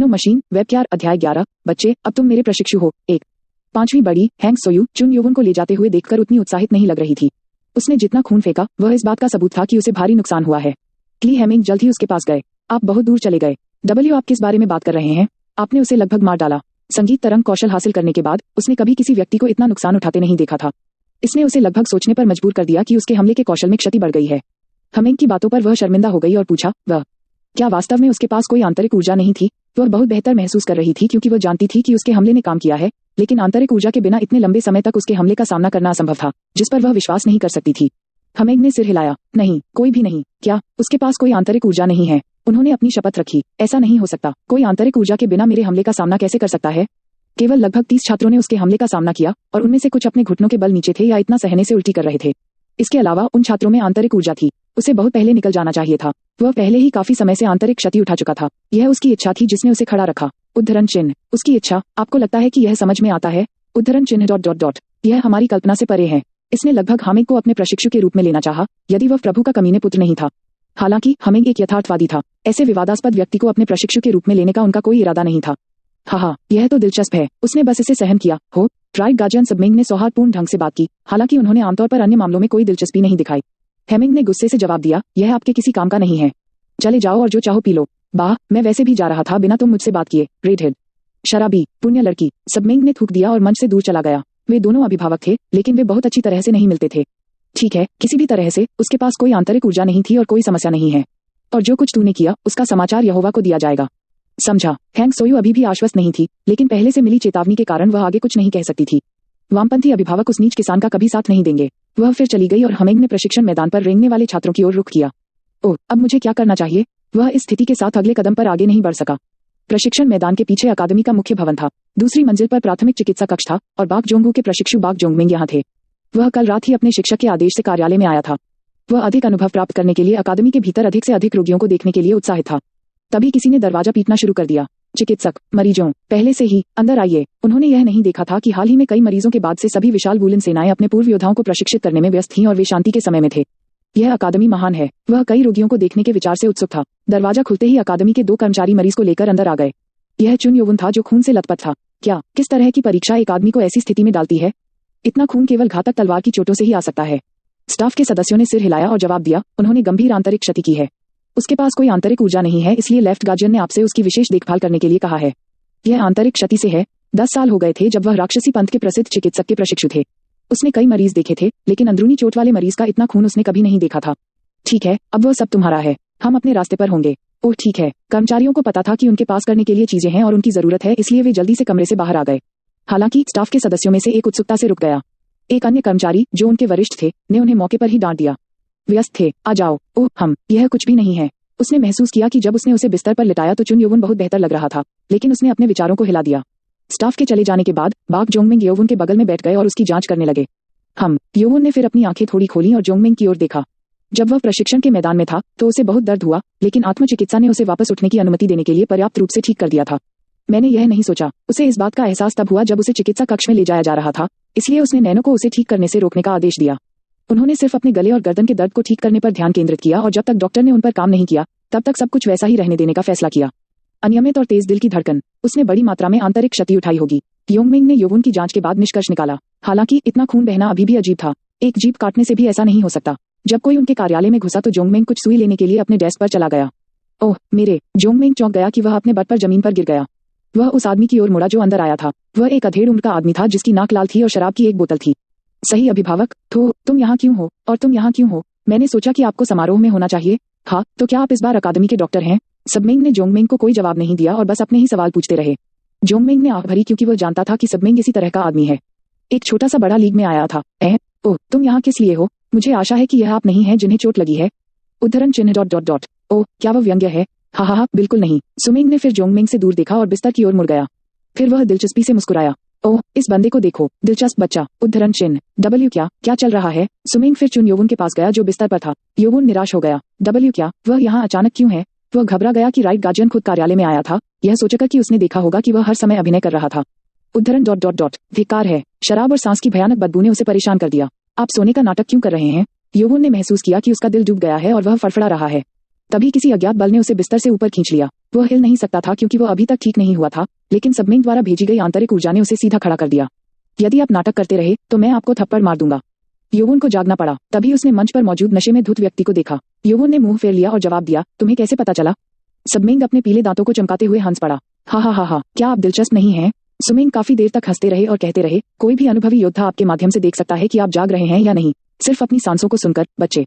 Machine वेबक्यार अध्याय 11 बच्चे अब तुम मेरे प्रशिक्षु हो। 1 5वीं बड़ी हैंग सोयू चुन योवन को ले जाते हुए देखकर उतनी उत्साहित नहीं लग रही थी। उसने जितना खून फेंका वह इस बात का सबूत था कि उसे भारी नुकसान हुआ है। क्ली हेमिंग जल्द ही उसके पास गए। आप बहुत दूर चले गए। डब्ल्यू आप किस बारे में बात कर रहे हैं? आपने उसे लगभग मार डाला। संगीत तरंग कौशल हासिल करने के बाद उसने कभी किसी व्यक्ति को इतना नुकसान उठाते नहीं देखा था। इसने उसे लगभग सोचने पर मजबूर कर दिया कि उसके हमले के कौशल में क्षति बढ़ गई है। हेमिंग की बातों पर वह शर्मिंदा हो गई और पूछा, वह क्या वास्तव में उसके पास कोई आंतरिक ऊर्जा नहीं थी? वह बहुत बेहतर महसूस कर रही थी क्योंकि वह जानती थी कि उसके हमले ने काम किया है, लेकिन आंतरिक ऊर्जा के बिना इतने लंबे समय तक उसके हमले का सामना करना असंभव था, जिस पर वह विश्वास नहीं कर सकती थी। हेमिंग ने सिर हिलाया। नहीं, कोई भी नहीं। क्या उसके पास कोई आंतरिक ऊर्जा नहीं है? उन्होंने अपनी शपथ रखी। ऐसा नहीं हो सकता। कोई आंतरिक ऊर्जा के बिना मेरे हमले का सामना कैसे कर सकता है? केवल लगभग 30 छात्रों ने उसके हमले का सामना किया और उनमें से कुछ अपने घुटनों के बल नीचे थे या इतना सहने से उल्टी कर रहे थे। इसके अलावा उन छात्रों में आंतरिक ऊर्जा थी। उसे बहुत पहले निकल जाना चाहिए था। वह पहले ही काफी समय से आंतरिक क्षति उठा चुका था। यह उसकी इच्छा थी जिसने उसे खड़ा रखा। उद्धरण चिन्ह। उसकी इच्छा। आपको लगता है कि यह समझ में आता है? उद्धरण चिन्ह ... यह हमारी कल्पना से परे है। इसने लगभग हेमिंग को अपने प्रशिक्षु के रूप में लेना चाहा, यदि वह प्रभु का कमीने पुत्र नहीं था। हालांकि हेमिंग एक यथार्थवादी था। ऐसे विवादास्पद व्यक्ति को अपने प्रशिक्षु के रूप में लेने का उनका कोई इरादा नहीं था। हाँ, यह तो दिलचस्प है। उसने बस इसे सहन किया हो। राइट गार्जियन सबमिंग ने सौहार्दपूर्ण ढंग से बात की, हालांकि उन्होंने आमतौर पर अन्य मामलों में कोई दिलचस्पी नहीं दिखाई। हेमिंग ने गुस्से से जवाब दिया, यह आपके किसी काम का नहीं है। चले जाओ और जो चाहो पी लो। बाह, मैं वैसे भी जा रहा था बिना तुम मुझसे बात किए। रेडहेड शराबी पुण्य लड़की। सबमिंग ने थूक दिया और मंच से दूर चला गया। वे दोनों अभिभावक थे, लेकिन वे बहुत अच्छी तरह से नहीं मिलते थे। ठीक है, किसी भी तरह से उसके पास कोई आंतरिक ऊर्जा नहीं थी और कोई समस्या नहीं है। और जो कुछ तूने किया उसका समाचार यहोवा को दिया जाएगा। समझा? हैंग सोयू अभी भी आश्वस्त नहीं थी, लेकिन पहले से मिली चेतावनी के कारण वह आगे कुछ नहीं कह सकती थी। वामपंथी अभिभावक उस नीच किसान का कभी साथ नहीं देंगे। वह फिर चली गई और हेमिंग ने प्रशिक्षण मैदान पर रेंगने वाले छात्रों की ओर रुख किया। ओह, अब मुझे क्या करना चाहिए? वह इस स्थिति के साथ अगले कदम पर आगे नहीं बढ़ सका। प्रशिक्षण मैदान के पीछे अकादमी का मुख्य भवन था। दूसरी मंजिल पर प्राथमिक चिकित्सा कक्ष था और बाक जोंगू के प्रशिक्षु बाक जोंगमिंग यहाँ थे। वह कल रात ही अपने शिक्षक के आदेश से कार्यालय में आया था। वह अधिक अनुभव प्राप्त करने के लिए अकादमी के भीतर अधिक से अधिक रोगियों को देखने के लिए उत्साहित था। तभी किसी ने दरवाजा पीटना शुरू कर दिया। चिकित्सक, मरीजों, पहले से ही अंदर आइए। उन्होंने यह नहीं देखा था कि हाल ही में कई मरीजों के बाद से सभी विशाल वूलन सेनाएं अपने पूर्व योद्धाओं को प्रशिक्षित करने में व्यस्त थीं और वे शांति के समय में थे। यह अकादमी महान है। वह कई रोगियों को देखने के विचार से उत्सुक था। दरवाजा खुलते ही अकादमी के 2 कर्मचारी मरीज को लेकर अंदर आ गए। यह चुन योवन था जो खून से लथपथ था। क्या किस तरह की परीक्षा एक आदमी को ऐसी स्थिति में डालती है? इतना खून केवल घातक तलवार की चोटों से ही आ सकता है। स्टाफ के सदस्यों ने सिर हिलाया और जवाब दिया, उन्होंने गंभीर आंतरिक क्षति की है। उसके पास कोई आंतरिक ऊर्जा नहीं है, इसलिए लेफ्ट गार्जियन ने आपसे उसकी विशेष देखभाल करने के लिए कहा है। यह आंतरिक क्षति से है। 10 साल हो गए थे जब वह राक्षसी पंथ के प्रसिद्ध चिकित्सक के प्रशिक्षु थे। उसने कई मरीज देखे थे, लेकिन अंदरूनी चोट वाले मरीज का इतना खून उसने कभी नहीं देखा था। ठीक है, अब वह सब तुम्हारा है। हम अपने रास्ते पर होंगे। ओह ठीक है। कर्मचारियों को पता था कि उनके पास करने के लिए चीजें हैं और उनकी जरूरत है, इसलिए वे जल्दी से कमरे से बाहर आ गए। हालांकि स्टाफ के सदस्यों में से एक उत्सुकता से रुक गया। एक अन्य कर्मचारी जो उनके वरिष्ठ थे ने उन्हें मौके पर ही डांट दिया। व्यस्त थे, आ जाओ। ओह यह कुछ भी नहीं है। उसने महसूस किया कि जब उसने उसे बिस्तर पर लिटाया तो चुन योवन बहुत बेहतर लग रहा था, लेकिन उसने अपने विचारों को हिला दिया। स्टाफ के चले जाने के बाद बाक जोंगमिंग योवन के बगल में बैठ गए और उसकी जांच करने लगे। योवन ने फिर अपनी आंखें थोड़ी खोली और जोंगमिंग की ओर देखा। जब वह प्रशिक्षण के मैदान में था तो उसे बहुत दर्द हुआ, लेकिन आत्मचिकित्सा ने उसे वापस उठने की अनुमति देने के लिए पर्याप्त रूप से ठीक कर दिया था। मैंने यह नहीं सोचा। उसे इस बात का एहसास तब हुआ जब उसे चिकित्सा कक्ष में ले जाया जा रहा था, इसलिए उसने नैनो को उसे ठीक करने से रोकने का आदेश दिया। उन्होंने सिर्फ अपने गले और गर्दन के दर्द को ठीक करने पर ध्यान केंद्रित किया और जब तक डॉक्टर ने उन पर काम नहीं किया तब तक सब कुछ वैसा ही रहने देने का फैसला किया। अनियमित और तेज दिल की धड़कन। उसने बड़ी मात्रा में आंतरिक क्षति उठाई होगी। योंगमिंग ने योवन की जांच के बाद निष्कर्ष निकाला। हालांकि इतना खून बहना अभी भी अजीब था। एक जीभ काटने से भी ऐसा नहीं हो सकता। जब कोई उनके कार्यालय में घुसा तो जोंगमिंग कुछ सुई लेने के लिए अपने डेस्क पर चला गया। ओह मेरे! जोंगमिंग चौंक गया कि वह अपने बट पर जमीन पर गिर गया। वह उस आदमी की ओर मुड़ा जो अंदर आया था। वह एक अधेड़ उम्र का आदमी था जिसकी नाक लाल थी और शराब की एक बोतल थी। सही अभिभावक, तो तुम यहाँ क्यों हो? और तुम यहाँ क्यों हो? मैंने सोचा कि आपको समारोह में होना चाहिए। हाँ, तो क्या आप इस बार अकादमी के डॉक्टर हैं? सबमिंग ने जोंगमिंग को कोई जवाब नहीं दिया और बस अपने ही सवाल पूछते रहे। जोंगमिंग ने आंख भरी क्योंकि वह जानता था कि सबमिंग इसी तरह का आदमी है। एक छोटा सा बड़ा लीग में आया था। ओह, तुम यहाँ किस लिए हो? मुझे आशा है कि यह आप नहीं है जिन्हें चोट लगी है। उद्धरण चिन्ह ... ओह, क्या वह व्यंग्य है? हाँ, बिल्कुल नहीं। सुमिंग ने फिर जोंगमिंग से दूर देखा और बिस्तर की ओर मुड़ गया। फिर वह दिलचस्पी से मुस्कुराया। ओह, इस बंदे को देखो, दिलचस्प बच्चा। उद्धरण चिन्ह W क्या चल रहा है? सुमिंग फिर चुन योवन के पास गया जो बिस्तर पर था। योवन निराश हो गया। W क्या? वह यहाँ अचानक क्यों है? वह घबरा गया कि राइट गार्जियन खुद कार्यालय में आया था, यह सोचकर कि उसने देखा होगा कि वह हर समय अभिनय कर रहा था। उद्धरण ... धिक्कार है। शराब और सांस की भयानक बदबू ने उसे परेशान कर दिया। आप सोने का नाटक क्यों कर रहे हैं? योवन ने महसूस किया कि उसका दिल डूब गया है और वह फड़फड़ा रहा है। तभी किसी अज्ञात बल ने उसे बिस्तर से ऊपर खींच लिया। वह हिल नहीं सकता था क्योंकि वह अभी तक ठीक नहीं हुआ था, लेकिन सबमेंग द्वारा भेजी गई आंतरिक ऊर्जा ने उसे सीधा खड़ा कर दिया। यदि आप नाटक करते रहे तो मैं आपको थप्पड़ मार दूंगा। योवोन को जागना पड़ा। तभी उसने मंच पर मौजूद नशे में धुत व्यक्ति को देखा। योवोन ने मुंह फेर लिया और जवाब दिया, तुम्हें कैसे पता चला? सबमेंग अपने पीले दांतों को चमकाते हुए हंस पड़ा। हा हा हा हा, क्या आप दिलचस्प नहीं हैं? सुमेंग काफी देर तक हंसते रहे और कहते रहे, कोई भी अनुभवी योद्धा आपके माध्यम से देख सकता है कि आप जाग रहे हैं या नहीं, सिर्फ अपनी सांसों को सुनकर, बच्चे।